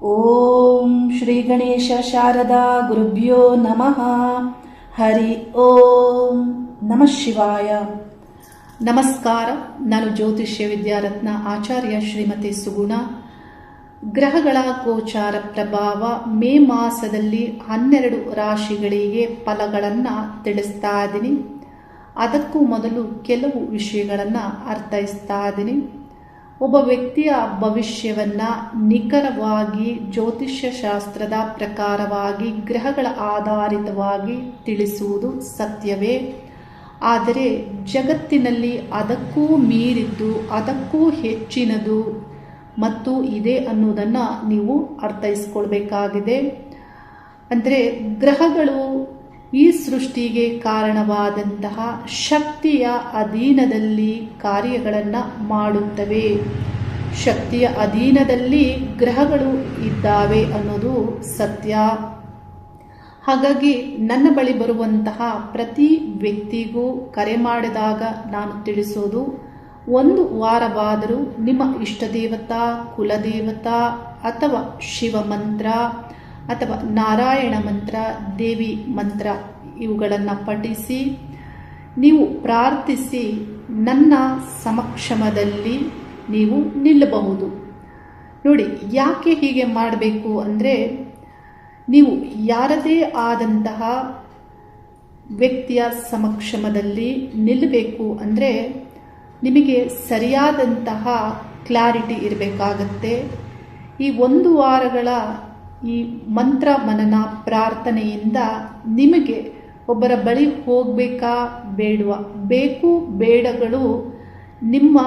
ಓಂ ಶ್ರೀ ಗಣೇಶ ಶಾರದಾ ಗುರುಭ್ಯೋ ನಮಃ. ಹರಿ ಓಂ ನಮಃ ಶಿವಾಯ. ನಮಸ್ಕಾರ. ನಾನು ಜ್ಯೋತಿಷ್ಯ ವಿದ್ಯಾರತ್ನ ಆಚಾರ್ಯ ಶ್ರೀಮತಿ ಸುಗುಣ. ಗ್ರಹಗಳ ಗೋಚಾರ ಪ್ರಭಾವ ಮೇ ಮಾಸದಲ್ಲಿ 12 ರಾಶಿಗಳಿಗೆ ಫಲಗಳನ್ನು ತಿಳಿಸ್ತಾ ಇದ್ದೀನಿ. ಅದಕ್ಕೂ ಮೊದಲು ಕೆಲವು ವಿಷಯಗಳನ್ನು ಅರ್ಥೈಸ್ತಾ ಇದ್ದೀನಿ. ಒಬ್ಬ ವ್ಯಕ್ತಿಯ ಭವಿಷ್ಯವನ್ನು ನಿಖರವಾಗಿ ಜ್ಯೋತಿಷ್ಯ ಶಾಸ್ತ್ರದ ಪ್ರಕಾರವಾಗಿ ಗ್ರಹಗಳ ಆಧಾರಿತವಾಗಿ ತಿಳಿಸುವುದು ಸತ್ಯವೇ, ಆದರೆ ಜಗತ್ತಿನಲ್ಲಿ ಅದಕ್ಕೂ ಮೀರಿದ್ದು ಅದಕ್ಕೂ ಹೆಚ್ಚಿನದು ಮತ್ತು ಇದೆ ಅನ್ನೋದನ್ನು ನೀವು ಅರ್ಥೈಸ್ಕೊಳ್ಬೇಕಾಗಿದೆ. ಅಂದರೆ ಗ್ರಹಗಳು ಈ ಸೃಷ್ಟಿಗೆ ಕಾರಣವಾದಂತಹ ಶಕ್ತಿಯ ಅಧೀನದಲ್ಲಿ ಕಾರ್ಯಗಳನ್ನು ಮಾಡುತ್ತವೆ. ಶಕ್ತಿಯ ಅಧೀನದಲ್ಲಿ ಗ್ರಹಗಳು ಇದ್ದಾವೆ ಅನ್ನೋದು ಸತ್ಯ. ಹಾಗಾಗಿ ನನ್ನ ಬಳಿ ಬರುವಂತಹ ಪ್ರತಿ ವ್ಯಕ್ತಿಗೂ ಕರೆ ಮಾಡಿದಾಗ ನಾನು ತಿಳಿಸೋದು, ಒಂದು ವಾರವಾದರೂ ನಿಮ್ಮ ಇಷ್ಟದೇವತಾ, ಕುಲದೇವತಾ ಅಥವಾ ಶಿವ ಮಂತ್ರ ಅಥವಾ ನಾರಾಯಣ ಮಂತ್ರ, ದೇವಿ ಮಂತ್ರ ಇವುಗಳನ್ನು ಪಠಿಸಿ ನೀವು ಪ್ರಾರ್ಥಿಸಿ ನನ್ನ ಸಮಕ್ಷಮದಲ್ಲಿ ನೀವು ನಿಲ್ಲಬಹುದು. ನೋಡಿ, ಯಾಕೆ ಹೀಗೆ ಮಾಡಬೇಕು ಅಂದರೆ, ನೀವು ಯಾರದೇ ಆದಂತಹ ವ್ಯಕ್ತಿಯ ಸಮಕ್ಷಮದಲ್ಲಿ ನಿಲ್ಲಬೇಕು ಅಂದರೆ ನಿಮಗೆ ಸರಿಯಾದಂತಹ ಕ್ಲಾರಿಟಿ ಇರಬೇಕಾಗತ್ತೆ. ಈ 1 ವಾರಗಳ ಈ ಮಂತ್ರ ಮನನ ಪ್ರಾರ್ಥನೆಯಿಂದ ನಿಮಗೆ ಒಬ್ಬರ ಬಳಿ ಹೋಗಬೇಕಾ ಬೇಡವಾ, ಬೇಕು ಬೇಡಗಳು ನಿಮ್ಮ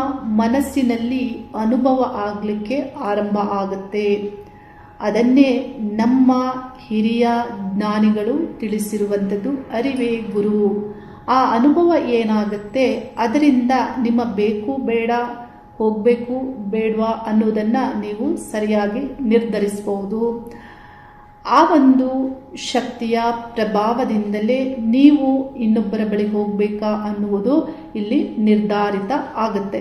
ಮನಸ್ಸಿನಲ್ಲಿ ಅನುಭವ ಆಗಲಿಕ್ಕೆ ಆರಂಭ ಆಗುತ್ತೆ. ಅದನ್ನೇ ನಮ್ಮ ಹಿರಿಯ ಜ್ಞಾನಿಗಳು ತಿಳಿಸಿರುವಂಥದ್ದು, ಅರಿವೇ ಗುರು. ಆ ಅನುಭವ ಏನಾಗುತ್ತೆ, ಅದರಿಂದ ನಿಮ್ಮ ಬೇಕು ಬೇಡ, ಹೋಗಬೇಕು ಬೇಡವಾ ಅನ್ನೋದನ್ನು ನೀವು ಸರಿಯಾಗಿ ನಿರ್ಧರಿಸಬಹುದು. ಆ ಒಂದು ಶಕ್ತಿಯ ಪ್ರಭಾವದಿಂದಲೇ ನೀವು ಇನ್ನೊಬ್ಬರ ಬಳಿ ಹೋಗಬೇಕಾ ಅನ್ನುವುದು ಇಲ್ಲಿ ನಿರ್ಧಾರಿತ ಆಗುತ್ತೆ.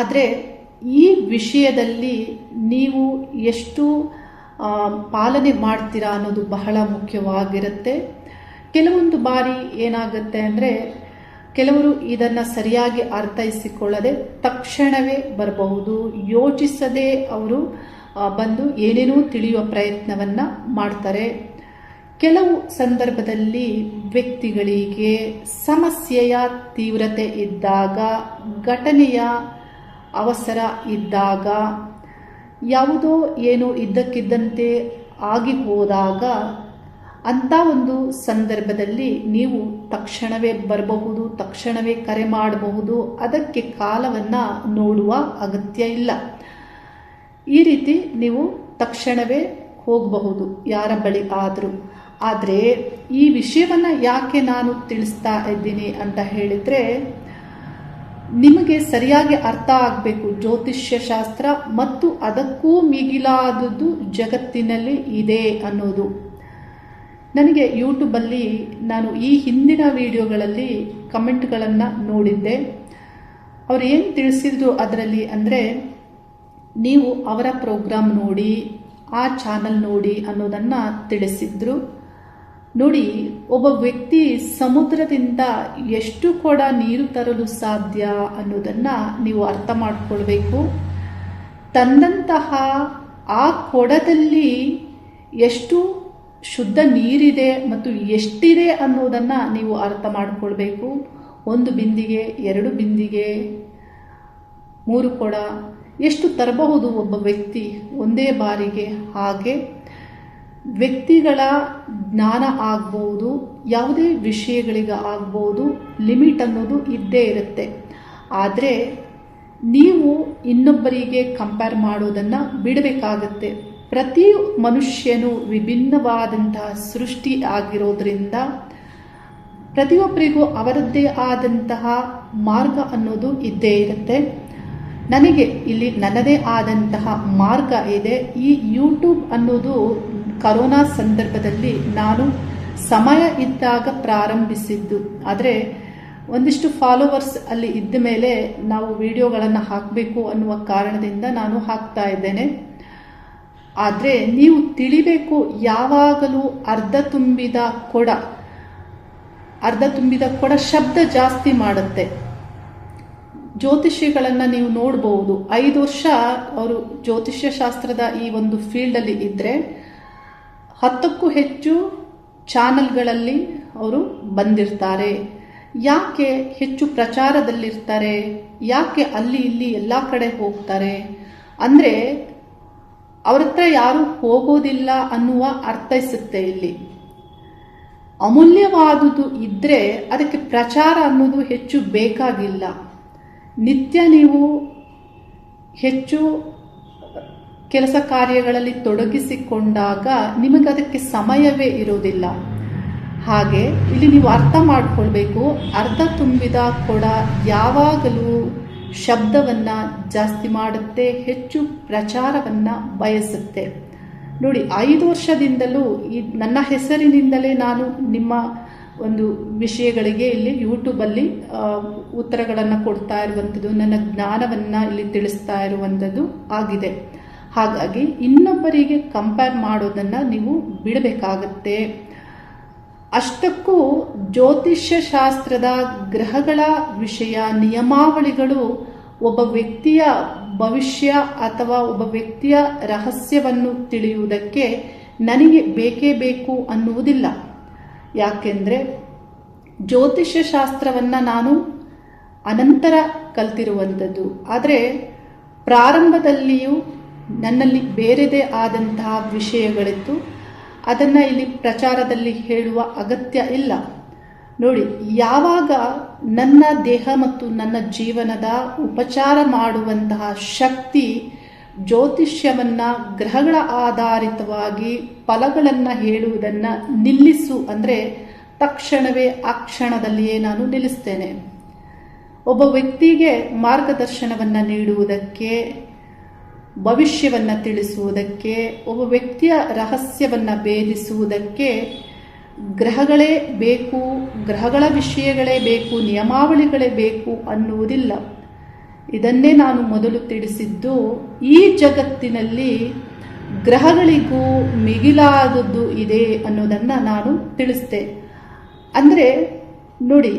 ಆದರೆ ಈ ವಿಷಯದಲ್ಲಿ ನೀವು ಎಷ್ಟು ಪಾಲನೆ ಮಾಡ್ತೀರಾ ಅನ್ನೋದು ಬಹಳ ಮುಖ್ಯವಾಗಿರುತ್ತೆ. ಕೆಲವೊಂದು ಬಾರಿ ಏನಾಗುತ್ತೆ ಅಂದರೆ, ಕೆಲವರು ಇದನ್ನು ಸರಿಯಾಗಿ ಅರ್ಥೈಸಿಕೊಳ್ಳದೆ ತಕ್ಷಣವೇ ಬರಬಹುದು. ಯೋಚಿಸದೆ ಅವರು ಬಂದು ಏನೇನೋ ತಿಳಿಯುವ ಪ್ರಯತ್ನವನ್ನು ಮಾಡ್ತಾರೆ. ಕೆಲವು ಸಂದರ್ಭದಲ್ಲಿ ವ್ಯಕ್ತಿಗಳಿಗೆ ಸಮಸ್ಯೆಯ ತೀವ್ರತೆ ಇದ್ದಾಗ, ಘಟನೆಯ ಅವಸರ ಇದ್ದಾಗ, ಯಾವುದೋ ಏನೋ ಇದ್ದಕ್ಕಿದ್ದಂತೆ ಆಗಿ ಹೋದಾಗ, ಅಂಥ ಒಂದು ಸಂದರ್ಭದಲ್ಲಿ ನೀವು ತಕ್ಷಣವೇ ಬರಬಹುದು, ತಕ್ಷಣವೇ ಕರೆ ಮಾಡಬಹುದು. ಅದಕ್ಕೆ ಕಾಲವನ್ನು ನೋಡುವ ಅಗತ್ಯ ಇಲ್ಲ. ಈ ರೀತಿ ನೀವು ತಕ್ಷಣವೇ ಹೋಗಬಹುದು ಯಾರ ಬಳಿ ಆದರೂ. ಆದರೆ ಈ ವಿಷಯವನ್ನು ಯಾಕೆ ನಾನು ತಿಳಿಸ್ತಾ ಇದ್ದೀನಿ ಅಂತ ಹೇಳಿದರೆ, ನಿಮಗೆ ಸರಿಯಾಗಿ ಅರ್ಥ ಆಗಬೇಕು ಜ್ಯೋತಿಷ್ಯ ಶಾಸ್ತ್ರ ಮತ್ತು ಅದಕ್ಕೂ ಮಿಗಿಲಾದದ್ದು ಜಗತ್ತಿನಲ್ಲಿ ಇದೆ ಅನ್ನೋದು. ನನಗೆ ಯೂಟ್ಯೂಬಲ್ಲಿ ನಾನು ಈ ಹಿಂದಿನ ವಿಡಿಯೋಗಳಲ್ಲಿ ಕಮೆಂಟ್ಗಳನ್ನು ನೋಡಿದ್ದೆ. ಅವರು ಏನು ತಿಳಿಸಿದ್ರು ಅದರಲ್ಲಿ ಅಂದರೆ, ನೀವು ಅವರ ಪ್ರೋಗ್ರಾಮ್ ನೋಡಿ, ಆ ಚಾನಲ್ ನೋಡಿ ಅನ್ನೋದನ್ನು ತಿಳಿಸಿದ್ರು. ನೋಡಿ, ಒಬ್ಬ ವ್ಯಕ್ತಿ ಸಮುದ್ರದಿಂದ ಎಷ್ಟು ಕೊಡ ನೀರು ತರಲು ಸಾಧ್ಯ ಅನ್ನೋದನ್ನು ನೀವು ಅರ್ಥ ಮಾಡಿಕೊಳ್ಬೇಕು. ತಂದಂತಹ ಆ ಕೊಡದಲ್ಲಿ ಎಷ್ಟು ಶುದ್ಧ ನೀರಿದೆ ಮತ್ತು ಎಷ್ಟಿದೆ ಅನ್ನೋದನ್ನು ನೀವು ಅರ್ಥ ಮಾಡಿಕೊಳ್ಬೇಕು. 1 ಬಿಂದಿಗೆ, 2 ಬಿಂದಿಗೆ, 3 ಕೊಡ ಎಷ್ಟು ತರಬಹುದು ಒಬ್ಬ ವ್ಯಕ್ತಿ ಒಂದೇ ಬಾರಿಗೆ. ಹಾಗೆ ವ್ಯಕ್ತಿಗಳ ಜ್ಞಾನ ಆಗ್ಬೋದು, ಯಾವುದೇ ವಿಷಯಗಳಿಗೆ ಆಗ್ಬೋದು, ಲಿಮಿಟ್ ಅನ್ನೋದು ಇದ್ದೇ ಇರುತ್ತೆ. ಆದರೆ ನೀವು ಇನ್ನೊಬ್ಬರಿಗೆ ಕಂಪೇರ್ ಮಾಡೋದನ್ನು ಬಿಡಬೇಕಾಗತ್ತೆ. ಪ್ರತಿ ಮನುಷ್ಯನು ವಿಭಿನ್ನವಾದಂತಹ ಸೃಷ್ಟಿ ಆಗಿರೋದ್ರಿಂದ ಪ್ರತಿಯೊಬ್ಬರಿಗೂ ಅವರದ್ದೇ ಆದಂತಹ ಮಾರ್ಗ ಅನ್ನೋದು ಇದ್ದೇ ಇರುತ್ತೆ. ನನಗೆ ಇಲ್ಲಿ ನನ್ನದೇ ಆದಂತಹ ಮಾರ್ಗ ಇದೆ. ಈ ಯೂಟ್ಯೂಬ್ ಅನ್ನೋದು ಕರೋನಾ ಸಂದರ್ಭದಲ್ಲಿ ನಾನು ಸಮಯ ಇದ್ದಾಗ ಪ್ರಾರಂಭಿಸಿದ್ದು. ಆದರೆ ಒಂದಿಷ್ಟು ಫಾಲೋವರ್ಸ್ ಅಲ್ಲಿ ಇದ್ದ ಮೇಲೆ ನಾವು ವಿಡಿಯೋಗಳನ್ನು ಹಾಕಬೇಕು ಅನ್ನುವ ಕಾರಣದಿಂದ ನಾನು ಹಾಕ್ತಾ ಇದ್ದೇನೆ. ಆದರೆ ನೀವು ತಿಳಿಬೇಕು, ಯಾವಾಗಲೂ ಅರ್ಧ ತುಂಬಿದ ಕೊಡ ಶಬ್ದ ಜಾಸ್ತಿ ಮಾಡುತ್ತೆ. ಜ್ಯೋತಿಷಿಗಳನ್ನು ನೀವು ನೋಡ್ಬೋದು, 5 ವರ್ಷ ಅವರು ಜ್ಯೋತಿಷ್ಯ ಶಾಸ್ತ್ರದ ಈ ಒಂದು ಫೀಲ್ಡಲ್ಲಿ ಇದ್ದರೆ 10ಕ್ಕೂ ಹೆಚ್ಚು ಚಾನಲ್ಗಳಲ್ಲಿ ಅವರು ಬಂದಿರ್ತಾರೆ. ಯಾಕೆ ಹೆಚ್ಚು ಪ್ರಚಾರದಲ್ಲಿರ್ತಾರೆ? ಯಾಕೆ ಅಲ್ಲಿ ಇಲ್ಲಿ ಎಲ್ಲ ಕಡೆ ಹೋಗ್ತಾರೆ ಅಂದರೆ ಅವ್ರ ಹತ್ರ ಯಾರು ಹೋಗೋದಿಲ್ಲ ಅನ್ನುವ ಅರ್ಥೈಸುತ್ತೆ. ಇಲ್ಲಿ ಅಮೂಲ್ಯವಾದುದು ಇದ್ದರೆ ಅದಕ್ಕೆ ಪ್ರಚಾರ ಅನ್ನೋದು ಹೆಚ್ಚು ಬೇಕಾಗಿಲ್ಲ. ನಿತ್ಯ ನೀವು ಹೆಚ್ಚು ಕೆಲಸ ಕಾರ್ಯಗಳಲ್ಲಿ ತೊಡಗಿಸಿಕೊಂಡಾಗ ನಿಮಗೆ ಅದಕ್ಕೆ ಸಮಯವೇ ಇರೋದಿಲ್ಲ. ಹಾಗೆ ಇಲ್ಲಿ ನೀವು ಅರ್ಥ ಮಾಡಿಕೊಳ್ಬೇಕು, ಅರ್ಧ ತುಂಬಿದ ಕೊಡ ಯಾವಾಗಲೂ ಶಬ್ದವನ್ನು ಜಾಸ್ತಿ ಮಾಡುತ್ತೆ, ಹೆಚ್ಚು ಪ್ರಚಾರವನ್ನು ಬಯಸುತ್ತೆ. ನೋಡಿ, 5 ವರ್ಷದಿಂದಲೂ ನನ್ನ ಹೆಸರಿನಿಂದಲೇ ನಾನು ನಿಮ್ಮ ಒಂದು ವಿಷಯಗಳಿಗೆ ಇಲ್ಲಿ ಯೂಟ್ಯೂಬಲ್ಲಿ ಉತ್ತರಗಳನ್ನು ಕೊಡ್ತಾ ಇರುವಂಥದ್ದು, ನನ್ನ ಜ್ಞಾನವನ್ನು ಇಲ್ಲಿ ತಿಳಿಸ್ತಾ ಇರುವಂಥದ್ದು ಆಗಿದೆ. ಹಾಗಾಗಿ ಇನ್ನೊಬ್ಬರಿಗೆ ಕಂಪೇರ್ ಮಾಡೋದನ್ನು ನೀವು ಬಿಡಬೇಕಾಗತ್ತೆ. ಅಷ್ಟಕ್ಕೂ ಜ್ಯೋತಿಷ್ಯ ಶಾಸ್ತ್ರದ ಗ್ರಹಗಳ ವಿಷಯ, ನಿಯಮಾವಳಿಗಳು ಒಬ್ಬ ವ್ಯಕ್ತಿಯ ಭವಿಷ್ಯ ಅಥವಾ ಒಬ್ಬ ವ್ಯಕ್ತಿಯ ರಹಸ್ಯವನ್ನು ತಿಳಿಯುವುದಕ್ಕೆ ನನಗೆ ಬೇಕೇ ಬೇಕು ಅನ್ನುವುದಿಲ್ಲ. ಯಾಕೆಂದರೆ ಜ್ಯೋತಿಷ್ಯ ಶಾಸ್ತ್ರವನ್ನು ನಾನು ಅನಂತರ ಕಲ್ತಿರುವಂಥದ್ದು. ಆದರೆ ಪ್ರಾರಂಭದಲ್ಲಿಯೂ ನನ್ನಲ್ಲಿ ಬೇರೆದೇ ಆದಂತಹ ವಿಷಯಗಳಿತ್ತು. ಅದನ್ನು ಇಲ್ಲಿ ಪ್ರಚಾರದಲ್ಲಿ ಹೇಳುವ ಅಗತ್ಯ ಇಲ್ಲ. ನೋಡಿ, ಯಾವಾಗ ನನ್ನ ದೇಹ ಮತ್ತು ನನ್ನ ಜೀವನದ ಉಪಚಾರ ಮಾಡುವಂತಹ ಶಕ್ತಿ ಜ್ಯೋತಿಷ್ಯವನ್ನು ಗ್ರಹಗಳ ಆಧಾರಿತವಾಗಿ ಫಲಗಳನ್ನು ಹೇಳುವುದನ್ನು ನಿಲ್ಲಿಸು ಅಂದರೆ ತಕ್ಷಣವೇ ಆ ಕ್ಷಣದಲ್ಲಿಯೇ ನಾನು ನಿಲ್ಲಿಸ್ತೇನೆ. ಒಬ್ಬ ವ್ಯಕ್ತಿಗೆ ಮಾರ್ಗದರ್ಶನವನ್ನು ನೀಡುವುದಕ್ಕೆ, ಭವಿಷ್ಯವನ್ನು ತಿಳಿಸುವುದಕ್ಕೆ, ಒಬ್ಬ ವ್ಯಕ್ತಿಯ ರಹಸ್ಯವನ್ನು ಭೇದಿಸುವುದಕ್ಕೆ ಗ್ರಹಗಳೇ ಬೇಕು, ಗ್ರಹಗಳ ವಿಷಯಗಳೇ ಬೇಕು, ನಿಯಮಾವಳಿಗಳೇ ಬೇಕು ಅನ್ನುವುದಿಲ್ಲ. ಇದನ್ನೇ ನಾನು ಮೊದಲು ತಿಳಿಸಿದ್ದು. ಈ ಜಗತ್ತಿನಲ್ಲಿ ಗ್ರಹಗಳಿಗೂ ಮಿಗಿಲಾದದ್ದು ಇದೆ ಅನ್ನೋದನ್ನು ನಾನು ತಿಳಿಸ್ದೆ. ಅಂದರೆ ನೋಡಿ,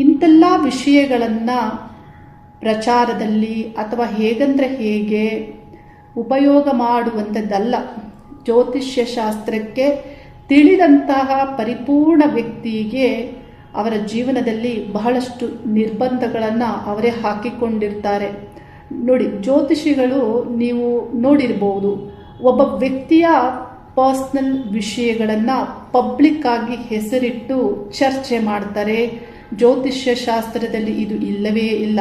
ಇಂತೆಲ್ಲ ವಿಷಯಗಳನ್ನು ಪ್ರಚಾರದಲ್ಲಿ ಅಥವಾ ಹೇಗಂದ್ರೆ ಹೇಗೆ ಉಪಯೋಗ ಮಾಡುವಂಥದ್ದಲ್ಲ. ಜ್ಯೋತಿಷ್ಯ ಶಾಸ್ತ್ರಕ್ಕೆ ತಿಳಿದಂತಹ ಪರಿಪೂರ್ಣ ವ್ಯಕ್ತಿಗೆ ಅವರ ಜೀವನದಲ್ಲಿ ಬಹಳಷ್ಟು ನಿರ್ಬಂಧಗಳನ್ನು ಅವರೇ ಹಾಕಿಕೊಂಡಿರ್ತಾರೆ. ನೋಡಿ, ಜ್ಯೋತಿಷಿಗಳು ನೀವು ನೋಡಿರ್ಬೋದು, ಒಬ್ಬ ವ್ಯಕ್ತಿಯ ಪರ್ಸ್ನಲ್ ವಿಷಯಗಳನ್ನು ಪಬ್ಲಿಕ್ ಆಗಿ ಹೆಸರಿಟ್ಟು ಚರ್ಚೆ ಮಾಡ್ತಾರೆ. ಜ್ಯೋತಿಷ್ಯ ಶಾಸ್ತ್ರದಲ್ಲಿ ಇದು ಇಲ್ಲವೇ ಇಲ್ಲ.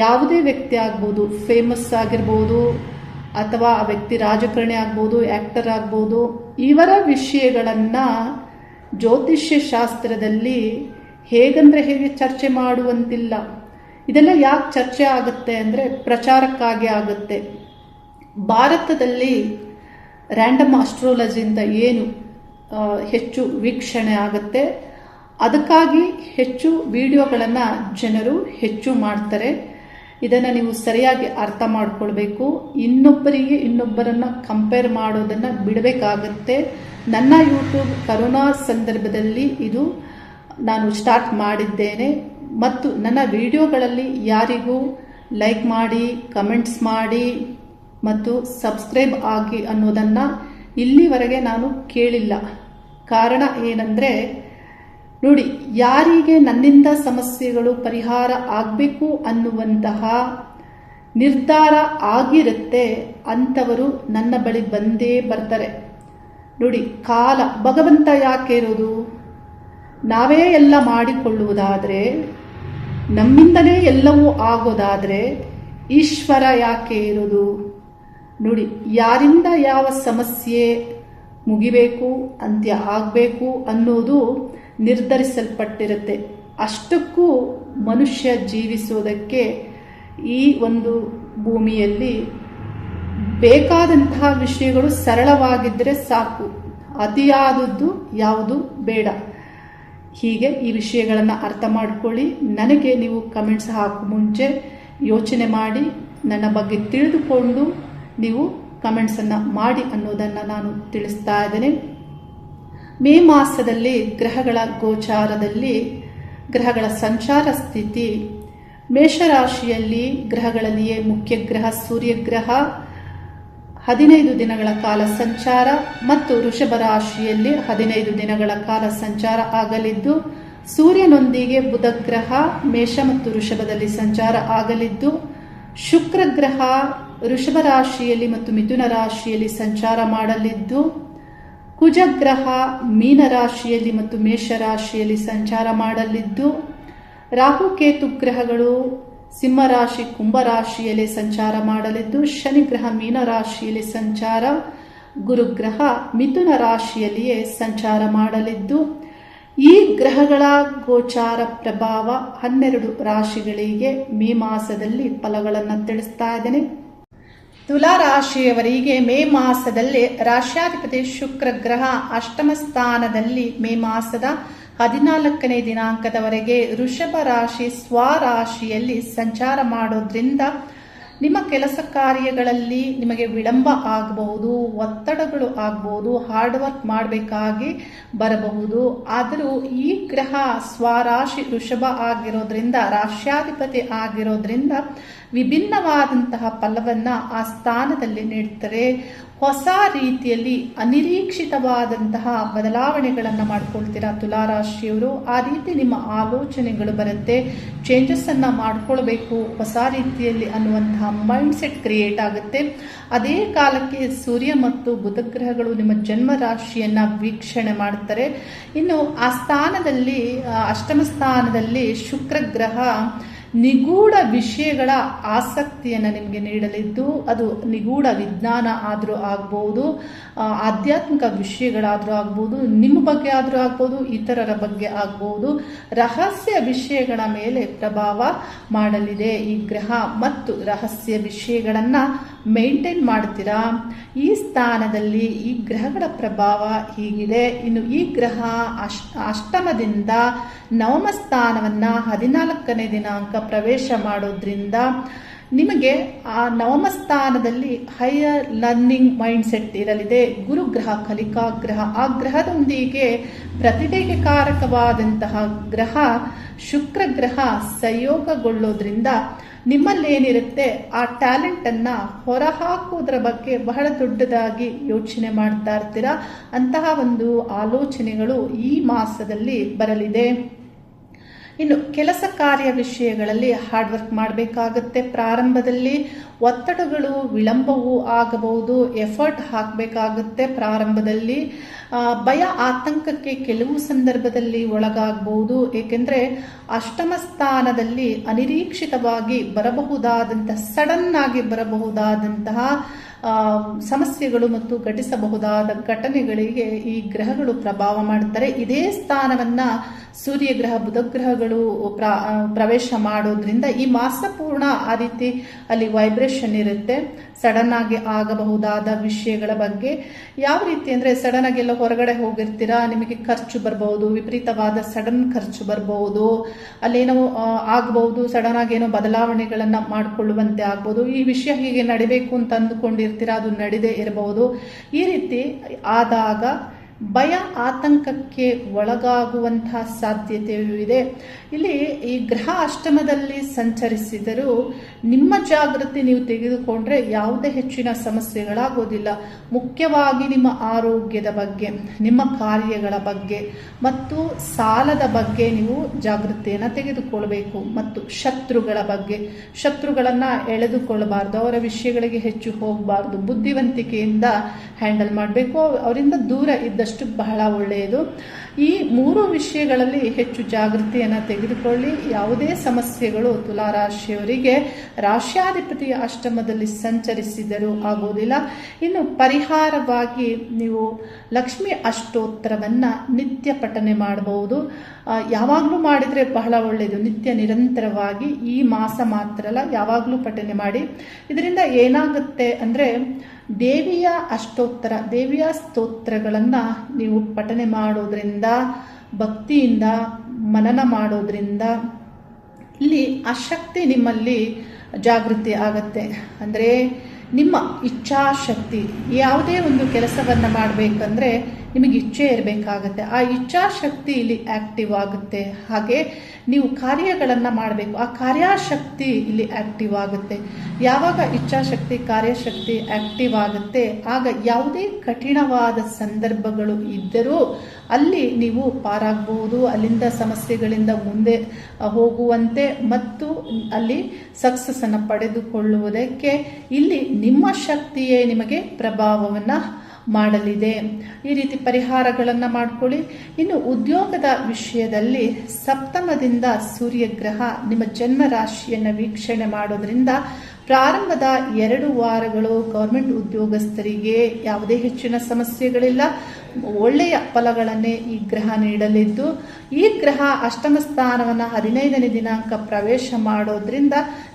ಯಾವುದೇ ವ್ಯಕ್ತಿ ಆಗ್ಬೋದು, ಫೇಮಸ್ ಆಗಿರ್ಬೋದು ಅಥವಾ ಆ ವ್ಯಕ್ತಿ ರಾಜಕಾರಣಿ ಆಗ್ಬೋದು, ಆ್ಯಕ್ಟರ್ ಆಗ್ಬೋದು, ಇವರ ವಿಷಯಗಳನ್ನು ಜ್ಯೋತಿಷ್ಯ ಶಾಸ್ತ್ರದಲ್ಲಿ ಹೇಗಂದ್ರೆ ಹೇಗೆ ಚರ್ಚೆ ಮಾಡುವಂತಿಲ್ಲ. ಇದೆಲ್ಲ ಯಾಕೆ ಚರ್ಚೆ ಆಗುತ್ತೆ ಅಂದರೆ ಪ್ರಚಾರಕ್ಕಾಗಿ ಆಗುತ್ತೆ. ಭಾರತದಲ್ಲಿ ರ್ಯಾಂಡಮ್ ಆಸ್ಟ್ರಾಲಜಿಯಿಂದ ಏನು ಹೆಚ್ಚು ವೀಕ್ಷಣೆ ಆಗುತ್ತೆ, ಅದಕ್ಕಾಗಿ ಹೆಚ್ಚು ವಿಡಿಯೋಗಳನ್ನು ಜನರು ಹೆಚ್ಚು ಮಾಡ್ತಾರೆ. ಇದನ್ನು ನೀವು ಸರಿಯಾಗಿ ಅರ್ಥ ಮಾಡ್ಕೊಳ್ಬೇಕು. ಇನ್ನೊಬ್ಬರನ್ನು ಕಂಪೇರ್ ಮಾಡೋದನ್ನು ಬಿಡಬೇಕಾಗತ್ತೆ. ನನ್ನ ಯೂಟ್ಯೂಬ್ ಕರೋನಾ ಸಂದರ್ಭದಲ್ಲಿ ಇದು ನಾನು ಸ್ಟಾರ್ಟ್ ಮಾಡಿದ್ದೇನೆ ಮತ್ತು ನನ್ನ ವಿಡಿಯೋಗಳಲ್ಲಿ ಯಾರಿಗೂ ಲೈಕ್ ಮಾಡಿ, ಕಮೆಂಟ್ಸ್ ಮಾಡಿ ಮತ್ತು ಸಬ್ಸ್ಕ್ರೈಬ್ ಆಗಿ ಅನ್ನೋದನ್ನು ಇಲ್ಲಿವರೆಗೆ ನಾನು ಕೇಳಿಲ್ಲ. ಕಾರಣ ಏನಂದರೆ ನೋಡಿ, ಯಾರಿಗೆ ನನ್ನಿಂದ ಸಮಸ್ಯೆಗಳು ಪರಿಹಾರ ಆಗಬೇಕು ಅನ್ನುವಂತಹ ನಿರ್ಧಾರ ಆಗಿರುತ್ತೆ ಅಂಥವರು ನನ್ನ ಬಳಿ ಬಂದೇ ಬರ್ತಾರೆ. ನೋಡಿ, ಕಾಲ ಭಗವಂತ ಯಾಕೆ ಇರೋದು? ನಾವೇ ಎಲ್ಲ ಮಾಡಿಕೊಳ್ಳುವುದಾದರೆ, ನಮ್ಮಿಂದಲೇ ಎಲ್ಲವೂ ಆಗೋದಾದರೆ ಈಶ್ವರ ಯಾಕೆ ಇರೋದು? ನೋಡಿ, ಯಾರಿಂದ ಯಾವ ಸಮಸ್ಯೆ ಮುಗಿಬೇಕು, ಅಂತ್ಯ ಆಗಬೇಕು ಅನ್ನೋದು ನಿರ್ಧರಿಸಲ್ಪಟ್ಟಿರುತ್ತೆ. ಅಷ್ಟಕ್ಕೂ ಮನುಷ್ಯ ಜೀವಿಸೋದಕ್ಕೆ ಈ ಒಂದು ಭೂಮಿಯಲ್ಲಿ ಬೇಕಾದಂತಹ ವಿಷಯಗಳು ಸರಳವಾಗಿದ್ದರೆ ಸಾಕು, ಅತಿಯಾದದ್ದು ಯಾವುದು ಬೇಡ. ಹೀಗೆ ಈ ವಿಷಯಗಳನ್ನು ಅರ್ಥ ಮಾಡ್ಕೊಳ್ಳಿ. ನನಗೆ ನೀವು ಕಮೆಂಟ್ಸ್ ಹಾಕೋ ಮುಂಚೆ ಯೋಚನೆ ಮಾಡಿ ನನ್ನ ಬಗ್ಗೆ ತಿಳಿದುಕೊಂಡು ನೀವು ಕಮೆಂಟ್ಸನ್ನು ಮಾಡಿ ಅನ್ನೋದನ್ನು ನಾನು ತಿಳಿಸ್ತಾ ಇದ್ದೇನೆ. ಮೇ ಮಾಸದಲ್ಲಿ ಗ್ರಹಗಳ ಗೋಚಾರದಲ್ಲಿ ಗ್ರಹಗಳ ಸಂಚಾರ ಸ್ಥಿತಿ, ಮೇಷರಾಶಿಯಲ್ಲಿ ಗ್ರಹಗಳಲ್ಲಿಯೇ ಮುಖ್ಯ ಗ್ರಹ ಸೂರ್ಯಗ್ರಹ 15 ದಿನಗಳ ಕಾಲ ಸಂಚಾರ ಮತ್ತು ವೃಷಭ ರಾಶಿಯಲ್ಲಿ 15 ದಿನಗಳ ಕಾಲ ಸಂಚಾರ ಆಗಲಿದ್ದು, ಸೂರ್ಯನೊಂದಿಗೆ ಬುಧ ಗ್ರಹ ಮೇಷ ಮತ್ತು ವೃಷಭದಲ್ಲಿ ಸಂಚಾರ ಆಗಲಿದ್ದು, ಶುಕ್ರ ಗ್ರಹ ವೃಷಭ ರಾಶಿಯಲ್ಲಿ ಮತ್ತು ಮಿಥುನ ರಾಶಿಯಲ್ಲಿ ಸಂಚಾರ ಮಾಡಲಿದ್ದು, ಕುಜ ಗ್ರಹ ಮೀನ ರಾಶಿಯಲ್ಲಿ ಮತ್ತು ಮೇಷ ರಾಶಿಯಲ್ಲಿ ಸಂಚಾರ ಮಾಡಲಿದ್ದು, ರಾಹುಕೇತು ಗ್ರಹಗಳು ಸಿಂಹ ರಾಶಿ ಕುಂಭ ರಾಶಿಯಲ್ಲಿ ಸಂಚಾರ ಮಾಡಲಿದ್ದು, ಶನಿ ಗ್ರಹ ಮೀನ ರಾಶಿಯಲ್ಲಿ ಸಂಚಾರ, ಗುರುಗ್ರಹ ಮಿಥುನ ರಾಶಿಯಲ್ಲಿಯೇ ಸಂಚಾರ ಮಾಡಲಿದ್ದು, ಈ ಗ್ರಹಗಳ ಗೋಚಾರ ಪ್ರಭಾವ 12 ರಾಶಿಗಳಿಗೆ ಮೇ ಮಾಸದಲ್ಲಿ ಫಲಗಳನ್ನು ತಿಳಿಸ್ತಾ ಇದ್ದೇನೆ. ತುಲಾ ರಾಶಿಯವರಿಗೆ ಮೇ ಮಾಸದಲ್ಲಿ ರಾಶ್ಯಾಧಿಪತಿ ಶುಕ್ರ ಗ್ರಹ ಅಷ್ಟಮ ಸ್ಥಾನದಲ್ಲಿ ಮೇ ಮಾಸದ 14ನೇ ದಿನಾಂಕದವರೆಗೆ ವೃಷಭ ರಾಶಿ ಸ್ವರಾಶಿಯಲ್ಲಿ ಸಂಚಾರ ಮಾಡೋದ್ರಿಂದ ನಿಮ್ಮ ಕೆಲಸ ಕಾರ್ಯಗಳಲ್ಲಿ ನಿಮಗೆ ವಿಳಂಬ ಆಗಬಹುದು, ಒತ್ತಡಗಳು ಆಗಬಹುದು, ಹಾರ್ಡ್ ವರ್ಕ್ ಮಾಡಬೇಕಾಗಿ ಬರಬಹುದು. ಆದರೂ ಈ ಗ್ರಹ ಸ್ವರಾಶಿ ವೃಷಭ ಆಗಿರೋದ್ರಿಂದ, ರಾಶ್ಯಾಧಿಪತಿ ಆಗಿರೋದ್ರಿಂದ ವಿಭಿನ್ನವಾದಂತಹ ಫಲವನ್ನು ಆ ಸ್ಥಾನದಲ್ಲಿ ನೀಡ್ತಾರೆ. ಹೊಸ ರೀತಿಯಲ್ಲಿ ಅನಿರೀಕ್ಷಿತವಾದಂತಹ ಬದಲಾವಣೆಗಳನ್ನು ಮಾಡ್ಕೊಳ್ತೀರಾ ತುಲಾರಾಶಿಯವರು. ಆ ರೀತಿ ನಿಮ್ಮ ಆಲೋಚನೆಗಳು ಬರುತ್ತೆ, ಚೇಂಜಸ್ ಅನ್ನ ಮಾಡ್ಕೊಳ್ಬೇಕು ಹೊಸ ರೀತಿಯಲ್ಲಿ ಅನ್ನುವಂತಹ ಮೈಂಡ್ ಸೆಟ್ ಕ್ರಿಯೇಟ್ ಆಗುತ್ತೆ. ಅದೇ ಕಾಲಕ್ಕೆ ಸೂರ್ಯ ಮತ್ತು ಬುಧ ಗ್ರಹಗಳು ನಿಮ್ಮ ಜನ್ಮ ರಾಶಿಯನ್ನ ವೀಕ್ಷಣೆ ಮಾಡ್ತಾರೆ. ಇನ್ನು ಆ ಸ್ಥಾನದಲ್ಲಿ ಅಷ್ಟಮ ಸ್ಥಾನದಲ್ಲಿ ಶುಕ್ರ ಗ್ರಹ ನಿಗೂಢ ವಿಷಯಗಳ ಆಸಕ್ತಿಯನ್ನು ನಿಮಗೆ ನೀಡಲಿದ್ದು, ಅದು ನಿಗೂಢ ವಿಜ್ಞಾನ ಆದರೂ ಆಗ್ಬೋದು, ಆಧ್ಯಾತ್ಮಿಕ ವಿಷಯಗಳಾದರೂ ಆಗ್ಬೋದು, ನಿಮ್ಮ ಬಗ್ಗೆ ಆದರೂ ಆಗ್ಬೋದು, ಇತರರ ಬಗ್ಗೆ ಆಗ್ಬೋದು, ರಹಸ್ಯ ವಿಷಯಗಳ ಮೇಲೆ ಪ್ರಭಾವ ಮಾಡಲಿದೆ ಈ ಗ್ರಹ. ಮತ್ತು ರಹಸ್ಯ ವಿಷಯಗಳನ್ನು ಮೇಂಟೈನ್ ಮಾಡ್ತೀರಾ. ಈ ಸ್ಥಾನದಲ್ಲಿ ಈ ಗ್ರಹಗಳ ಪ್ರಭಾವ ಹೀಗಿದೆ. ಇನ್ನು ಈ ಗ್ರಹ ಅಷ್ಟಮದಿಂದ ನವಮ ಸ್ಥಾನವನ್ನ 14ನೇ ದಿನಾಂಕ ಪ್ರವೇಶ ಮಾಡೋದ್ರಿಂದ ನಿಮಗೆ ಆ ನವಮ ಸ್ಥಾನದಲ್ಲಿ ಹೈಯರ್ ಲರ್ನಿಂಗ್ ಮೈಂಡ್ ಸೆಟ್ ಇರಲಿದೆ. ಗುರುಗ್ರಹ ಕಲಿಕಾ ಗ್ರಹ, ಆ ಗ್ರಹದೊಂದಿಗೆ ಪ್ರತಿಭೆಗೆ ಕಾರಕವಾದಂತಹ ಗ್ರಹ ಶುಕ್ರ ಗ್ರಹ ಸಂಯೋಗಗೊಳ್ಳೋದ್ರಿಂದ ನಿಮ್ಮಲ್ಲೇನಿರುತ್ತೆ ಆ ಟ್ಯಾಲೆಂಟ್ ಅನ್ನ ಹೊರಹಾಕುವುದರ ಬಗ್ಗೆ ಬಹಳ ದೊಡ್ಡದಾಗಿ ಯೋಚನೆ ಮಾಡ್ತಾ ಇರ್ತೀರಾ. ಅಂತಹ ಒಂದು ಆಲೋಚನೆಗಳು ಈ ಮಾಸದಲ್ಲಿ ಬರಲಿದೆ. ಇನ್ನು ಕೆಲಸ ಕಾರ್ಯ ವಿಷಯಗಳಲ್ಲಿ ಹಾರ್ಡ್ ವರ್ಕ್ ಮಾಡಬೇಕಾಗುತ್ತೆ. ಪ್ರಾರಂಭದಲ್ಲಿ ಒತ್ತಡಗಳು ವಿಳಂಬವೂ ಆಗಬಹುದು, ಎಫರ್ಟ್ ಹಾಕಬೇಕಾಗುತ್ತೆ. ಪ್ರಾರಂಭದಲ್ಲಿ ಭಯ ಆತಂಕಕ್ಕೆ ಕೆಲವು ಸಂದರ್ಭದಲ್ಲಿ ಒಳಗಾಗಬಹುದು. ಏಕೆಂದರೆ ಅಷ್ಟಮ ಸ್ಥಾನದಲ್ಲಿ ಅನಿರೀಕ್ಷಿತವಾಗಿ ಬರಬಹುದಾದಂತಹ ಸಡನ್ ಆಗಿ ಬರಬಹುದಾದಂತಹ ಸಮಸ್ಯೆಗಳು ಮತ್ತು ಘಟಿಸಬಹುದಾದ ಘಟನೆಗಳಿಗೆ ಈ ಗ್ರಹಗಳು ಪ್ರಭಾವ ಮಾಡುತ್ತಾರೆ. ಇದೇ ಸ್ಥಾನವನ್ನ ಸೂರ್ಯ ಗ್ರಹ ಬುಧ ಗ್ರಹಗಳು ಪ್ರವೇಶ ಮಾಡೋದ್ರಿಂದ ಈ ಮಾಸ ಪೂರ್ಣ ಆ ರೀತಿ ಅಲ್ಲಿ ವೈಬ್ರೇಷನ್ ಇರುತ್ತೆ. ಸಡನ್ ಆಗಿ ಆಗಬಹುದಾದ ವಿಷಯಗಳ ಬಗ್ಗೆ ಯಾವ ರೀತಿ ಅಂದ್ರೆ ಸಡನ್ ಆಗಿ ಎಲ್ಲ ಹೊರಗಡೆ ಹೋಗಿರ್ತೀರಾ, ನಿಮಗೆ ಖರ್ಚು ಬರಬಹುದು, ವಿಪರೀತವಾದ ಸಡನ್ ಖರ್ಚು ಬರಬಹುದು, ಅಲ್ಲೇನೋ ಆಗಬಹುದು, ಸಡನ್ ಆಗಿ ಏನೋ ಬದಲಾವಣೆಗಳನ್ನ ಮಾಡಿಕೊಳ್ಳುವಂತೆ ಆಗ್ಬಹುದು. ಈ ವಿಷಯ ಹೀಗೆ ನಡಿಬೇಕು ಅಂತ ಅಂದುಕೊಂಡಿರ್ತೀರಾ, ಅದು ನಡೆದೇ ಇರಬಹುದು. ಈ ರೀತಿ ಆದಾಗ ಭಯ ಆತಂಕಕ್ಕೆ ಒಳಗಾಗುವಂತಹ ಸಾಧ್ಯತೆಯೂ ಇದೆ. ಇಲ್ಲಿ ಈ ಗ್ರಹ ಅಷ್ಟಮದಲ್ಲಿ ಸಂಚರಿಸಿದರೂ ನಿಮ್ಮ ಜಾಗೃತಿ ನೀವು ತೆಗೆದುಕೊಂಡ್ರೆ ಯಾವುದೇ ಹೆಚ್ಚಿನ ಸಮಸ್ಯೆಗಳಾಗೋದಿಲ್ಲ. ಮುಖ್ಯವಾಗಿ ನಿಮ್ಮ ಆರೋಗ್ಯದ ಬಗ್ಗೆ, ನಿಮ್ಮ ಕಾರ್ಯಗಳ ಬಗ್ಗೆ ಮತ್ತು ಸಾಲದ ಬಗ್ಗೆ ನೀವು ಜಾಗೃತಿಯನ್ನು ತೆಗೆದುಕೊಳ್ಬೇಕು. ಮತ್ತು ಶತ್ರುಗಳ ಬಗ್ಗೆ, ಶತ್ರುಗಳನ್ನ ಎಳೆದುಕೊಳ್ಳಬಾರ್ದು, ಅವರ ವಿಷಯಗಳಿಗೆ ಹೆಚ್ಚು ಹೋಗಬಾರ್ದು, ಬುದ್ಧಿವಂತಿಕೆಯಿಂದ ಹ್ಯಾಂಡಲ್ ಮಾಡಬೇಕು. ಅವರಿಂದ ದೂರ ಇದ್ದಷ್ಟು ಬಹಳ ಒಳ್ಳೆಯದು. ಈ 3 ವಿಷಯಗಳಲ್ಲಿ ಹೆಚ್ಚು ಜಾಗೃತಿಯನ್ನು ತೆಗೆದುಕೊಳ್ಳಿ. ಯಾವುದೇ ಸಮಸ್ಯೆಗಳು ತುಲಾರಾಶಿಯವರಿಗೆ ರಾಶ್ಯಾಧಿಪತಿಯ ಅಷ್ಟಮದಲ್ಲಿ ಸಂಚರಿಸಿದರೂ ಆಗೋದಿಲ್ಲ. ಇನ್ನು ಪರಿಹಾರವಾಗಿ ನೀವು ಲಕ್ಷ್ಮಿ ಅಷ್ಟೋತ್ತರವನ್ನ ನಿತ್ಯ ಪಠನೆ ಮಾಡಬಹುದು. ಯಾವಾಗಲೂ ಮಾಡಿದರೆ ಬಹಳ ಒಳ್ಳೆಯದು. ನಿತ್ಯ ನಿರಂತರವಾಗಿ, ಈ ಮಾಸ ಮಾತ್ರ ಅಲ್ಲ, ಯಾವಾಗಲೂ ಪಠನೆ ಮಾಡಿ. ಇದರಿಂದ ಏನಾಗುತ್ತೆ ಅಂದರೆ ದೇವಿಯ ಅಷ್ಟೋತ್ತರ, ದೇವಿಯ ಸ್ತೋತ್ರಗಳನ್ನು ನೀವು ಪಠನೆ ಮಾಡೋದ್ರಿಂದ, ಭಕ್ತಿಯಿಂದ ಮನನ ಮಾಡೋದ್ರಿಂದ ಇಲ್ಲಿ ಆ ಶಕ್ತಿ ನಿಮ್ಮಲ್ಲಿ ಜಾಗೃತಿ ಆಗತ್ತೆ. ಅಂದರೆ ನಿಮ್ಮ ಇಚ್ಛಾಶಕ್ತಿ, ಯಾವುದೇ ಒಂದು ಕೆಲಸವನ್ನು ಮಾಡಬೇಕಂದ್ರೆ ನಿಮಗೆ ಇಚ್ಛೆ ಇರಬೇಕಾಗತ್ತೆ. ಆ ಇಚ್ಛಾಶಕ್ತಿ ಇಲ್ಲಿ ಆಕ್ಟಿವ್ ಆಗುತ್ತೆ. ಹಾಗೆ ನೀವು ಕಾರ್ಯಗಳನ್ನು ಮಾಡಬೇಕು, ಆ ಕಾರ್ಯಶಕ್ತಿ ಇಲ್ಲಿ ಆಕ್ಟಿವ್ ಆಗುತ್ತೆ. ಯಾವಾಗ ಇಚ್ಛಾಶಕ್ತಿ ಕಾರ್ಯಶಕ್ತಿ ಆಕ್ಟಿವ್ ಆಗುತ್ತೆ ಆಗ ಯಾವುದೇ ಕಠಿಣವಾದ ಸಂದರ್ಭಗಳು ಇದ್ದರೂ ಅಲ್ಲಿ ನೀವು ಪಾರಾಗಬಹುದು, ಅಲ್ಲಿಂದ ಸಮಸ್ಯೆಗಳಿಂದ ಮುಂದೆ ಹೋಗುವಂತೆ ಮತ್ತು ಅಲ್ಲಿ ಸಕ್ಸಸ್ ಅನ್ನು ಪಡೆದುಕೊಳ್ಳುವುದಕ್ಕೆ ಇಲ್ಲಿ ನಿಮ್ಮ ಶಕ್ತಿಯೇ ನಿಮಗೆ ಪ್ರಭಾವವನ್ನು ಮಾಡಲಿದೆ. ಈ ರೀತಿ ಪರಿಹಾರಗಳನ್ನು ಮಾಡಿಕೊಳ್ಳಿ. ಇನ್ನು ಉದ್ಯೋಗದ ವಿಷಯದಲ್ಲಿ ಸಪ್ತಮದಿಂದ ಸೂರ್ಯಗ್ರಹ ನಿಮ್ಮ ಜನ್ಮ ರಾಶಿಯನ್ನು ವೀಕ್ಷಣೆ ಮಾಡೋದ್ರಿಂದ ಪ್ರಾರಂಭದ 2 ವಾರಗಳು ಗೌರ್ಮೆಂಟ್ ಉದ್ಯೋಗಸ್ಥರಿಗೆ ಯಾವುದೇ ಹೆಚ್ಚಿನ ಸಮಸ್ಯೆಗಳಿಲ್ಲ, ಒಳ್ಳೆಯ ಫಲಗಳನ್ನೇ ಈ ಗ್ರಹ ನೀಡಲಿದ್ದು, ಈ ಗ್ರಹ ಅಷ್ಟಮ ಸ್ಥಾನವನ್ನು 15ನೇ ದಿನಾಂಕ ಪ್ರವೇಶ ಮಾಡೋದ್ರಿಂದ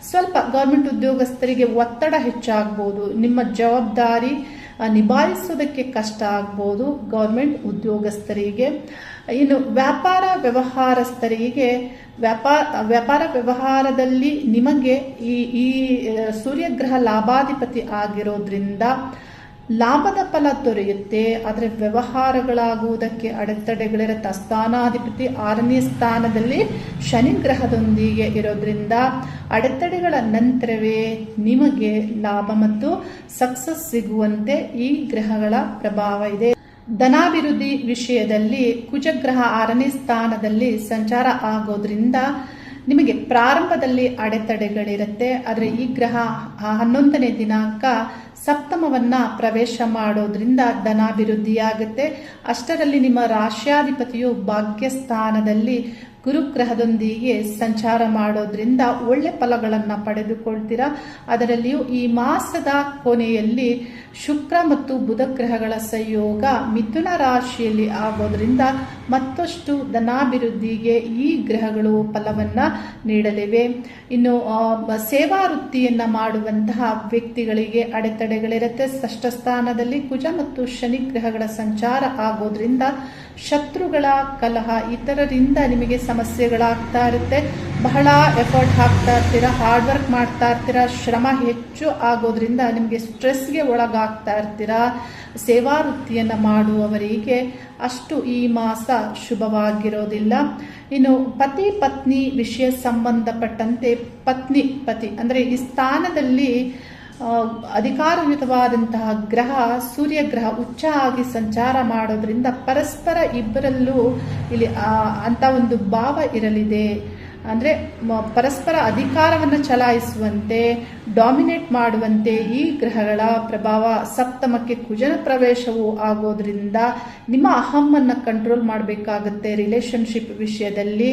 ಸ್ವಲ್ಪ ಗೌರ್ಮೆಂಟ್ ಉದ್ಯೋಗಸ್ಥರಿಗೆ ಒತ್ತಡ ಹೆಚ್ಚಾಗಬಹುದು, ನಿಮ್ಮ ಜವಾಬ್ದಾರಿ ನಿಭಾಯಿಸೋದಕ್ಕೆ ಕಷ್ಟ ಆಗ್ಬೋದು ಗೌರ್ಮೆಂಟ್ ಉದ್ಯೋಗಸ್ಥರಿಗೆ. ಇನ್ನು ವ್ಯಾಪಾರ ವ್ಯವಹಾರಸ್ಥರಿಗೆ ವ್ಯಾಪಾರ ವ್ಯವಹಾರದಲ್ಲಿ ನಿಮಗೆ ಈ ಸೂರ್ಯಗ್ರಹ ಲಾಭಾಧಿಪತಿ ಆಗಿರೋದ್ರಿಂದ ಲಾಭದ ಫಲ ದೊರೆಯುತ್ತೆ. ಆದರೆ ವ್ಯವಹಾರಗಳಾಗುವುದಕ್ಕೆ ಅಡೆತಡೆಗಳಿರುತ್ತೆ. ಸ್ಥಾನಾಧಿಪತಿ 6ನೇ ಸ್ಥಾನದಲ್ಲಿ ಶನಿ ಗ್ರಹದೊಂದಿಗೆ ಇರೋದ್ರಿಂದ ಅಡೆತಡೆಗಳ ನಂತರವೇ ನಿಮಗೆ ಲಾಭ ಮತ್ತು ಸಕ್ಸಸ್ ಸಿಗುವಂತೆ ಈ ಗ್ರಹಗಳ ಪ್ರಭಾವ ಇದೆ. ಧನಾಭಿವೃದ್ಧಿ ವಿಷಯದಲ್ಲಿ ಕುಜಗ್ರಹ 6ನೇ ಸ್ಥಾನದಲ್ಲಿ ಸಂಚಾರ ಆಗೋದ್ರಿಂದ ನಿಮಗೆ ಪ್ರಾರಂಭದಲ್ಲಿ ಅಡೆತಡೆಗಳಿರುತ್ತೆ. ಆದರೆ ಈ ಗ್ರಹ 11ನೇ ದಿನಾಂಕ ಸಪ್ತಮವನ್ನ ಪ್ರವೇಶ ಮಾಡೋದ್ರಿಂದ ಧನಾಭಿವೃದ್ಧಿಯಾಗುತ್ತೆ. ಅಷ್ಟರಲ್ಲಿ ನಿಮ್ಮ ರಾಶ್ಯಾಧಿಪತಿಯು ಭಾಗ್ಯಸ್ಥಾನದಲ್ಲಿ ಗುರುಗ್ರಹದೊಂದಿಗೆ ಸಂಚಾರ ಮಾಡೋದ್ರಿಂದ ಒಳ್ಳೆ ಫಲಗಳನ್ನು ಪಡೆದುಕೊಳ್ತೀರಾ. ಅದರಲ್ಲಿಯೂ ಈ ಮಾಸದ ಕೊನೆಯಲ್ಲಿ ಶುಕ್ರ ಮತ್ತು ಬುಧ ಗ್ರಹಗಳ ಸಂಯೋಗ ಮಿಥುನ ರಾಶಿಯಲ್ಲಿ ಆಗೋದ್ರಿಂದ ಮತ್ತಷ್ಟು ಧನಾಭಿವೃದ್ಧಿಗೆ ಈ ಗ್ರಹಗಳು ಫಲವನ್ನು ನೀಡಲಿವೆ. ಇನ್ನು ಸೇವಾ ವೃತ್ತಿಯನ್ನು ಮಾಡುವಂತಹ ವ್ಯಕ್ತಿಗಳಿಗೆ ಅಡೆತಡೆಗಳಿರುತ್ತೆ. ಷಷ್ಠ ಸ್ಥಾನದಲ್ಲಿ ಕುಜ ಮತ್ತು ಶನಿ ಗ್ರಹಗಳ ಸಂಚಾರ ಆಗೋದ್ರಿಂದ ಶತ್ರುಗಳ ಕಲಹ, ಇತರರಿಂದ ನಿಮಗೆ ಸಮಸ್ಯೆಗಳಾಗ್ತಾ ಇರುತ್ತೆ. ಬಹಳ ಎಫರ್ಟ್ ಹಾಕ್ತಾ ಇರ್ತೀರಾ, ಹಾರ್ಡ್ ವರ್ಕ್ ಮಾಡ್ತಾ ಇರ್ತೀರಾ, ಶ್ರಮ ಹೆಚ್ಚು ಆಗೋದ್ರಿಂದ ನಿಮಗೆ ಸ್ಟ್ರೆಸ್ಗೆ ಒಳಗಾಗ್ತಾ ಇರ್ತೀರಾ. ಸೇವಾ ವೃತ್ತಿಯನ್ನು ಮಾಡುವವರಿಗೆ ಅಷ್ಟು ಈ ಮಾಸ ಶುಭವಾಗಿರೋದಿಲ್ಲ. ಇನ್ನು ಪತಿ ಪತ್ನಿ ವಿಷಯ ಸಂಬಂಧಪಟ್ಟಂತೆ ಪತಿ ಅಂದರೆ ಈ ಸ್ಥಾನದಲ್ಲಿ ಅಧಿಕಾರಯುತವಾದಂತಹ ಗ್ರಹ ಸೂರ್ಯಗ್ರಹ ಉಚ್ಚ ಆಗಿ ಸಂಚಾರ ಮಾಡೋದ್ರಿಂದ ಪರಸ್ಪರ ಇಬ್ಬರಲ್ಲೂ ಇಲ್ಲಿ ಅಂತ ಒಂದು ಭಾವ ಇರಲಿದೆ. ಅಂದರೆ ಪರಸ್ಪರ ಅಧಿಕಾರವನ್ನು ಚಲಾಯಿಸುವಂತೆ, ಡಾಮಿನೇಟ್ ಮಾಡುವಂತೆ ಈ ಗ್ರಹಗಳ ಪ್ರಭಾವ ಸಪ್ತಮಕ್ಕೆ ಕುಜನ ಪ್ರವೇಶವು ಆಗೋದ್ರಿಂದ ನಿಮ್ಮ ಅಹಮ್ಮನ್ನು ಕಂಟ್ರೋಲ್ ಮಾಡಬೇಕಾಗುತ್ತೆ ರಿಲೇಶನ್ಶಿಪ್ ವಿಷಯದಲ್ಲಿ.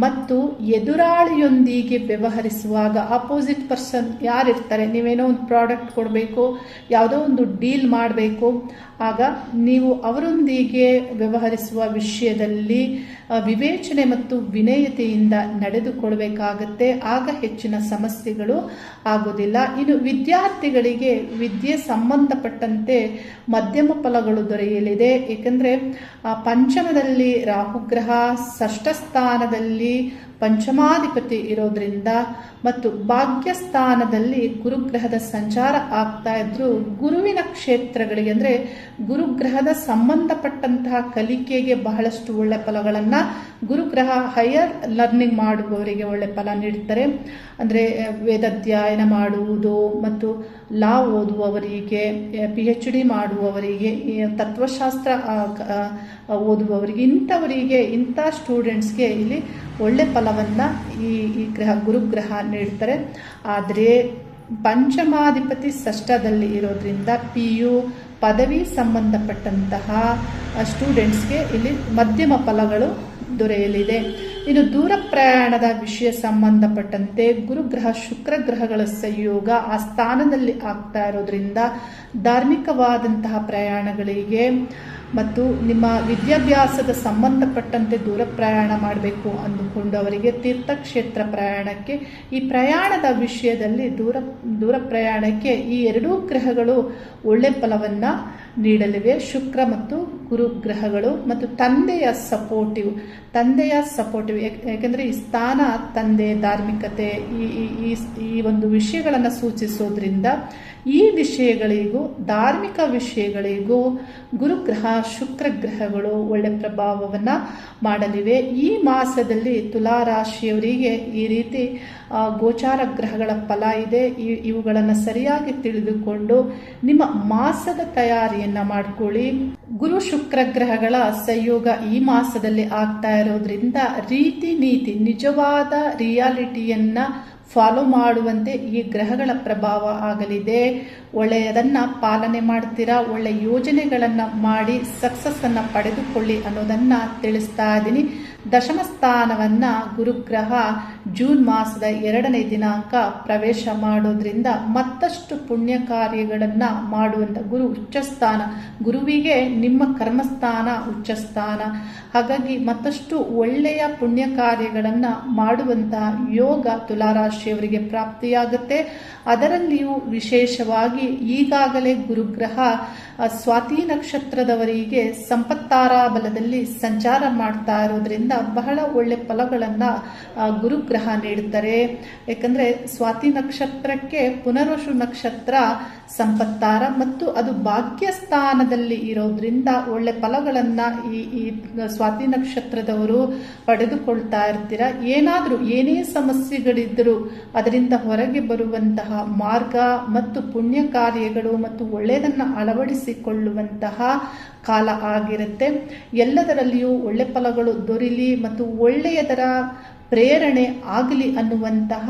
ಮತ್ತು ಎದುರಾಳಿಯೊಂದಿಗೆ ವ್ಯವಹರಿಸುವಾಗ ಅಪೋಸಿಟ್ ಪರ್ಸನ್ ಯಾರಿರ್ತಾರೆ, ನೀವೇನೋ ಒಂದು ಪ್ರಾಡಕ್ಟ್ ಕೊಡಬೇಕು, ಯಾವುದೋ ಒಂದು ಡೀಲ್ ಮಾಡಬೇಕು, ಆಗ ನೀವು ಅವರೊಂದಿಗೆ ವ್ಯವಹರಿಸುವ ವಿಷಯದಲ್ಲಿ ವಿವೇಚನೆ ಮತ್ತು ವಿನಯತೆಯಿಂದ ನಡೆದುಕೊಳ್ಳಬೇಕಾಗತ್ತೆ. ಆಗ ಹೆಚ್ಚಿನ ಸಮಸ್ಯೆಗಳು ಆಗೋದಿಲ್ಲ. ಇನ್ನು ವಿದ್ಯಾರ್ಥಿಗಳಿಗೆ ವಿದ್ಯೆ ಸಂಬಂಧಪಟ್ಟಂತೆ ಮಧ್ಯಮ ಫಲಗಳು ದೊರೆಯಲಿದೆ. ಏಕೆಂದರೆ ಪಂಚಮದಲ್ಲಿ ರಾಹುಗ್ರಹ, ಷಷ್ಠ ಸ್ಥಾನದಲ್ಲಿ ಪಂಚಮಾಧಿಪತಿ ಇರೋದ್ರಿಂದ ಮತ್ತು ಭಾಗ್ಯಸ್ಥಾನದಲ್ಲಿ ಗುರುಗ್ರಹದ ಸಂಚಾರ ಆಗ್ತಾ ಇದ್ರು ಗುರುವಿನ ಕ್ಷೇತ್ರಗಳಿಗೆ ಅಂದರೆ ಗುರುಗ್ರಹದ ಸಂಬಂಧಪಟ್ಟಂತಹ ಕಲಿಕೆಗೆ ಬಹಳಷ್ಟು ಒಳ್ಳೆ ಫಲಗಳನ್ನು ಗುರುಗ್ರಹ ಹೈಯರ್ ಲರ್ನಿಂಗ್ ಮಾಡುವವರಿಗೆ ಒಳ್ಳೆ ಫಲ ನೀಡ್ತಾರೆ. ಅಂದರೆ ವೇದಾಧ್ಯಯನ ಮಾಡುವುದು ಮತ್ತು ಲಾ ಓದುವವರಿಗೆ, PhD ಮಾಡುವವರಿಗೆ, ತತ್ವಶಾಸ್ತ್ರ ಓದುವವರಿಗೆ, ಇಂಥ ಸ್ಟೂಡೆಂಟ್ಸ್ಗೆ ಇಲ್ಲಿ ಒಳ್ಳೆ ಫಲವನ್ನು ಈ ಗುರುಗ್ರಹ ನೀಡ್ತಾರೆ. ಆದರೆ ಪಂಚಮಾಧಿಪತಿ ಷಷ್ಠದಲ್ಲಿ ಇರೋದ್ರಿಂದ PU ಪದವಿ ಸಂಬಂಧಪಟ್ಟಂತಹ ಸ್ಟೂಡೆಂಟ್ಸ್ಗೆ ಇಲ್ಲಿ ಮಧ್ಯಮ ಫಲಗಳು ದೊರೆಯಲಿದೆ. ಇನ್ನು ದೂರ ಪ್ರಯಾಣದ ವಿಷಯ ಸಂಬಂಧಪಟ್ಟಂತೆ ಗುರುಗ್ರಹ ಶುಕ್ರ ಗ್ರಹಗಳ ಸಂಯೋಗ ಆ ಸ್ಥಾನದಲ್ಲಿ ಆಗ್ತಾ ಇರೋದ್ರಿಂದ ಧಾರ್ಮಿಕವಾದಂತಹ ಪ್ರಯಾಣಗಳಿಗೆ ಮತ್ತು ನಿಮ್ಮ ವಿದ್ಯಾಭ್ಯಾಸದ ಸಂಬಂಧಪಟ್ಟಂತೆ ದೂರ ಪ್ರಯಾಣ ಮಾಡಬೇಕು ಅಂದುಕೊಂಡವರಿಗೆ ತೀರ್ಥಕ್ಷೇತ್ರ ಪ್ರಯಾಣಕ್ಕೆ, ಈ ಪ್ರಯಾಣದ ವಿಷಯದಲ್ಲಿ ದೂರ ಪ್ರಯಾಣಕ್ಕೆ ಈ ಎರಡೂ ಗ್ರಹಗಳು ಒಳ್ಳೆ ಫಲವನ್ನು ನೀಡಲಿವೆ. ಶುಕ್ರ ಮತ್ತು ಗುರು ಗ್ರಹಗಳು ಮತ್ತು ತಂದೆಯ ಸಪೋರ್ಟಿವ್ ಯಾಕೆಂದರೆ ಈ ಸ್ಥಾನ ತಂದೆ, ಧಾರ್ಮಿಕತೆ ಈ ಒಂದು ವಿಷಯಗಳನ್ನು ಸೂಚಿಸೋದ್ರಿಂದ ಈ ವಿಷಯಗಳಿಗೂ ಧಾರ್ಮಿಕ ವಿಷಯಗಳಿಗೂ ಗುರುಗ್ರಹ ಶುಕ್ರ ಗ್ರಹಗಳು ಒಳ್ಳೆ ಪ್ರಭಾವವನ್ನು ಮಾಡಲಿವೆ. ಈ ಮಾಸದಲ್ಲಿ ತುಲಾ ರಾಶಿಯವರಿಗೆ ಈ ರೀತಿ ಗೋಚಾರ ಗ್ರಹಗಳ ಫಲ ಇದೆ. ಇವುಗಳನ್ನು ಸರಿಯಾಗಿ ತಿಳಿದುಕೊಂಡು ನಿಮ್ಮ ಮಾಸದ ತಯಾರಿಯನ್ನ ಮಾಡಿಕೊಳ್ಳಿ. ಗುರು ಶುಕ್ರ ಗ್ರಹಗಳ ಸಂಯೋಗ ಈ ಮಾಸದಲ್ಲಿ ಆಗ್ತಾ ಇರೋದ್ರಿಂದ ರೀತಿ ನೀತಿ ನಿಜವಾದ ರಿಯಾಲಿಟಿಯನ್ನ ಫಾಲೋ ಮಾಡುವಂತೆ ಈ ಗ್ರಹಗಳ ಪ್ರಭಾವ ಆಗಲಿದೆ. ಒಳ್ಳೆಯದನ್ನ ಪಾಲನೆ ಮಾಡ್ತೀರಾ, ಒಳ್ಳೆ ಯೋಜನೆಗಳನ್ನ ಮಾಡಿ ಸಕ್ಸಸ್ ಅನ್ನ ಪಡೆದುಕೊಳ್ಳಿ ಅನ್ನೋದನ್ನ ತಿಳಿಸ್ತಾ ಇದ್ದೀನಿ. ದಶಮ ಸ್ಥಾನವನ್ನ ಗುರುಗ್ರಹ ಜೂನ್ ಮಾಸದ 2ನೇ ದಿನಾಂಕ ಪ್ರವೇಶ ಮಾಡೋದ್ರಿಂದ ಮತ್ತಷ್ಟು ಪುಣ್ಯ ಕಾರ್ಯಗಳನ್ನ ಮಾಡುವಂತ ಗುರು ಉಚ್ಚಸ್ಥಾನ, ಗುರುವಿಗೆ ನಿಮ್ಮ ಕರ್ಮಸ್ಥಾನ ಉಚ್ಚಸ್ಥಾನ. ಹಾಗಾಗಿ ಮತ್ತಷ್ಟು ಒಳ್ಳೆಯ ಪುಣ್ಯ ಕಾರ್ಯಗಳನ್ನ ಮಾಡುವಂತಹ ಯೋಗ ತುಲಾರಾಶಿಯವರಿಗೆ ಪ್ರಾಪ್ತಿಯಾಗುತ್ತೆ. ಅದರಲ್ಲಿಯೂ ವಿಶೇಷವಾಗಿ ಈಗಾಗಲೇ ಗುರುಗ್ರಹ ಸ್ವಾತಿ ನಕ್ಷತ್ರದವರಿಗೆ ಸಂಪತ್ತಾರ ಬಲದಲ್ಲಿ ಸಂಚಾರ ಮಾಡ್ತಾ ಇರೋದ್ರಿಂದ ಬಹಳ ಒಳ್ಳೆ ಫಲಗಳನ್ನ ಗುರುಗ್ರಹ ನೀಡುತ್ತಾರೆ. ಯಾಕಂದ್ರೆ ಸ್ವಾತಿ ನಕ್ಷತ್ರಕ್ಕೆ ಪುನರ್ವಸು ನಕ್ಷತ್ರ ಸಂಪತ್ತಾರ ಮತ್ತು ಅದು ಭಾಗ್ಯ ಸ್ಥಾನದಲ್ಲಿ ಇರೋದ್ರಿಂದ ಒಳ್ಳೆ ಫಲಗಳನ್ನ ಈ ಸ್ವಾತಿ ನಕ್ಷತ್ರದವರು ಪಡೆದುಕೊಳ್ತಾ ಇರ್ತೀರ. ಏನೇ ಸಮಸ್ಯೆಗಳಿದ್ದರೂ ಅದರಿಂದ ಹೊರಗೆ ಬರುವಂತಹ ಮಾರ್ಗ ಮತ್ತು ಪುಣ್ಯ ಕಾರ್ಯಗಳು ಮತ್ತು ಒಳ್ಳೆಯದನ್ನ ಅಳವಡಿಸಿಕೊಳ್ಳುವಂತಹ ಕಾಲ ಆಗಿರುತ್ತೆ. ಎಲ್ಲದರಲ್ಲಿಯೂ ಒಳ್ಳೆ ಫಲಗಳು ದೊರೆಯಲಿ ಮತ್ತು ಒಳ್ಳೆಯದರ ಪ್ರೇರಣೆ ಆಗಲಿ ಅನ್ನುವಂತಹ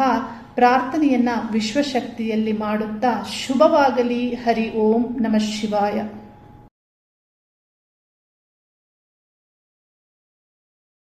ಪ್ರಾರ್ಥನೆಯನ್ನ ವಿಶ್ವಶಕ್ತಿಯಲ್ಲಿ ಮಾಡುತ್ತಾ ಶುಭವಾಗಲಿ. ಹರಿ ಓಂ ನಮಃ ಶಿವಾಯ.